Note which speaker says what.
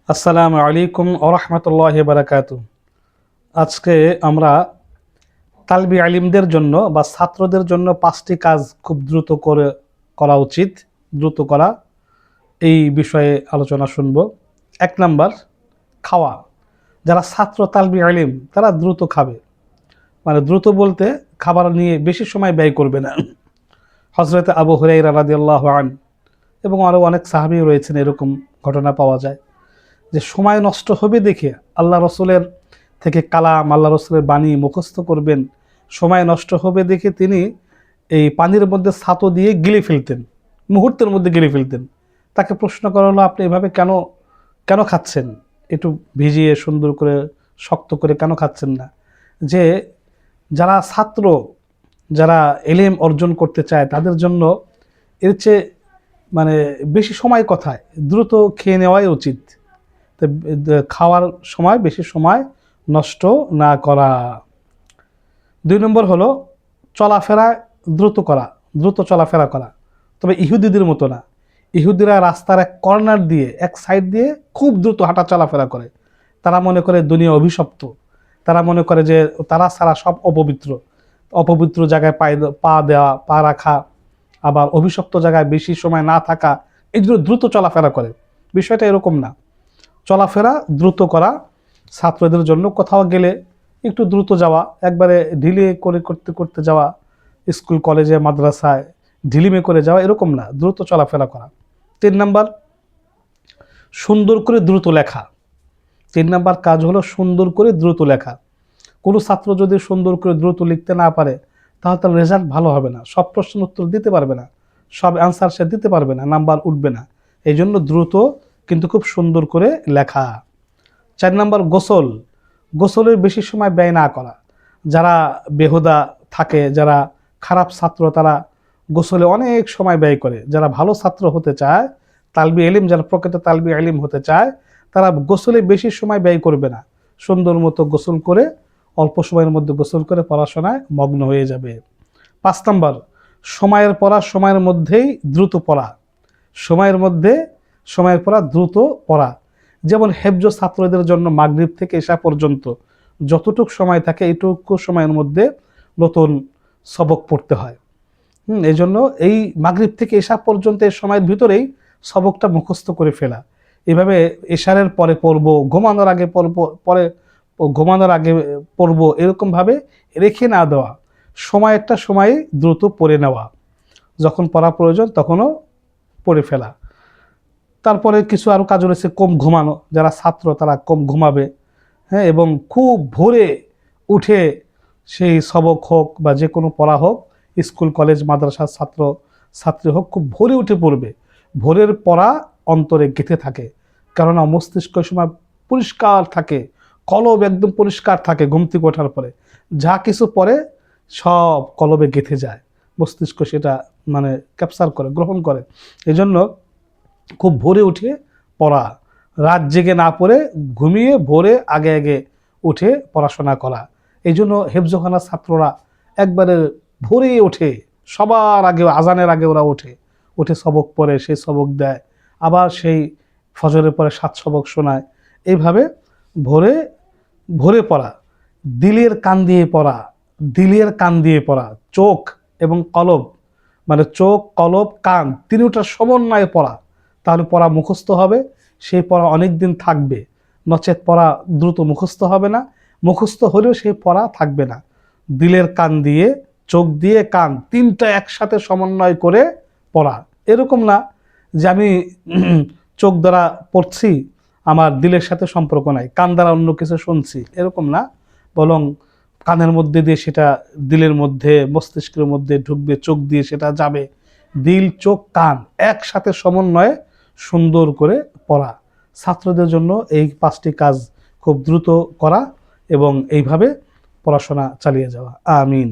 Speaker 1: আসসালামু আলাইকুম ওয়া রাহমাতুল্লাহি ওয়া বারাকাতুহু। আজকে আমরা তালবি আলিমদের জন্য বা ছাত্রদের জন্য 5টি কাজ খুব দ্রুত করা উচিত, দ্রুত করা, এই বিষয়ে আলোচনা শুনব। 1 নাম্বার, খাওয়া। যারা ছাত্র তালবি আলিম তারা দ্রুত খাবে, মানে দ্রুত বলতে খাবার নিয়ে বেশি সময় ব্যয় করবে না। হযরত আবু হুরায়রা রাদিয়াল্লাহু আনহু এবং আরও অনেক সাহাবী রয়েছেন, এরকম ঘটনা পাওয়া যায় যে সময় নষ্ট হবে দেখে আল্লাহ রসুলের থেকে কালাম, আল্লাহ রসুলের বাণী মুখস্থ করবেন, সময় নষ্ট হবে দেখে তিনি এই পানির মধ্যে ছাতো দিয়ে গিলে ফেলতেন, মুহূর্তের মধ্যে গিলে ফেলতেন। তাকে প্রশ্ন করা হলো, আপনি এভাবে কেন কেন খাচ্ছেন? একটু ভিজিয়ে সুন্দর করে শক্ত করে কেন খাচ্ছেন না? যে যারা ছাত্র, যারা এলেম অর্জন করতে চায় তাদের জন্য এর চেয়ে মানে বেশি সময় কথায় দ্রুত খেয়ে নেওয়াই উচিত। তো খাওয়ার সময় বেশি সময় নষ্ট না করা। 2 নম্বর হলো চলাফেরা দ্রুত করা, দ্রুত চলাফেরা করা, তবে ইহুদিদের মতো না। ইহুদিরা রাস্তার এক কর্নার দিয়ে, এক সাইড দিয়ে খুব দ্রুত হাঁটা চলাফেরা করে। তারা মনে করে দুনিয়া অভিশপ্ত, তারা মনে করে যে তারা ছাড়া সব অপবিত্র, অপবিত্র জায়গায় পা দেওয়া, পা রাখা, আবার অভিশপ্ত জায়গায় বেশি সময় না থাকা, এই জন্য দ্রুত চলাফেরা করে। বিষয়টা এরকম না। চলাফেরা দ্রুত করা, ছাত্রদের জন্য কোথাও গেলে একটু দ্রুত যাওয়া, একবারে ঢিলে করে করতে করতে যাওয়া, স্কুল কলেজে মাদ্রাসায় ঢিলিমে করে যাওয়া, এরকম না, দ্রুত চলাফেরা করা। 3 নাম্বার, সুন্দর করে দ্রুত লেখা। 3 নাম্বার কাজ হলো সুন্দর করে দ্রুত লেখা। কোনো ছাত্র যদি সুন্দর করে দ্রুত লিখতে না পারে তাহলে তার রেজাল্ট ভালো হবে না, সব প্রশ্নের উত্তর দিতে পারবে না, সব অ্যান্সার সে দিতে পারবে না, নাম্বার উঠবে না। এই জন্য দ্রুত কিন্তু খুব সুন্দর করে লেখা। 4 নাম্বার, গোসল। গোসলের বেশি সময় ব্যয় না করা। যারা বেহুদা থাকে, যারা খারাপ ছাত্র, তারা গোসলে অনেক সময় ব্যয় করে। যারা ভালো ছাত্র হতে চায়, তালবি ইলম, যারা প্রকৃত তালবি ইলম হতে চায়, তারা গোসলে বেশি সময় ব্যয় করবে না, সুন্দর মতো গোসল করে অল্প সময়ের মধ্যে গোসল করে পড়াশোনায় মগ্ন হয়ে যাবে। 5 নাম্বার, সময়ের পড়া সময়ের মধ্যেই দ্রুত পড়া। সময়ের মধ্যে সময়ের পড়া দ্রুত পড়া। যেমন হেফজ ছাত্রদের জন্য মাগরিব থেকে এশা পর্যন্ত যতটুকু সময় থাকে এইটুকু সময়ের মধ্যে নতুন সবক পড়তে হয়। এই জন্য এই মাগরিব থেকে এশা পর্যন্ত এই সময়ের ভিতরেই সবকটা মুখস্থ করে ফেলা। এভাবে এশারের পরে পড়বো, ঘুমানোর আগে পড়বো, পরে ঘুমানোর আগে পড়বো, এরকমভাবে রেখে না দেওয়া। একটা সময় দ্রুত পড়ে নেওয়া, যখন পড়া প্রয়োজন তখনও পড়ে ফেলা। তারপরে কিছু আরও কাজ রয়েছে, কম ঘুমানো। যারা ছাত্র তারা কম ঘুমাবে, হ্যাঁ, এবং খুব ভোরে উঠে সেই সবক হোক বা যে কোনো পড়া হোক, স্কুল কলেজ মাদ্রাসার ছাত্রী হোক, খুব ভোরে উঠে পড়বে। ভোরের পড়া অন্তরে গেঁথে থাকে, কেননা মস্তিষ্ক সময় পরিষ্কার থাকে, কলব একদম পরিষ্কার থাকে। ঘুম থেকে ওঠার পরে যা কিছু পড়ে সব কলবে গেঁথে যায়, মস্তিষ্ক সেটা মানে ক্যাপচার করে, গ্রহণ করে। এই জন্য খুব ভোরে উঠে পড়া, রাত জেগে না পড়ে ঘুমিয়ে ভোরে আগে আগে উঠে পড়াশোনা করা। এই জন্য হেফজখানার ছাত্ররা একবারে ভোরে ওঠে, সবার আগে, আজানের আগে ওরা উঠে সবক পড়ে, সেই সবক দেয়, আবার সেই ফজরের পরে 7 সবক শোনায়। এইভাবে ভোরে ভোরে পড়া, দিলের কান দিয়ে পড়া, দিলের কান দিয়ে পড়া, চোখ এবং কলব, মানে চোখ, কলব, কান, তিনটার সমন্বয়ে পড়া। তাহলে পড়া মুখস্থ হবে, সেই পড়া অনেক দিন থাকবে। নচেত পড়া দ্রুত মুখস্থ হবে না, মুখস্থ হলেও সেই পড়া থাকবে না। দিলের কান দিয়ে, চোখ দিয়ে, কান, তিনটা একসাথে সমন্বয় করে পড়া। এরকম না যে আমি চোখ দ্বারা পড়ছি, আমার দিলের সাথে সম্পর্ক নাই, কান দ্বারা অন্য কিছু শুনছি, এরকম না। বরং কানের মধ্যে দিয়ে সেটা দিলের মধ্যে, মস্তিষ্কের মধ্যে ঢুকবে, চোখ দিয়ে সেটা যাবে। দিল, চোখ, কান একসাথে সমন্বয়ে সুন্দর করে পড়া। ছাত্রদের জন্য এই 5টি কাজ খুব দ্রুত করা এবং এইভাবে পড়াশোনা চালিয়ে যাওয়া। আমিন।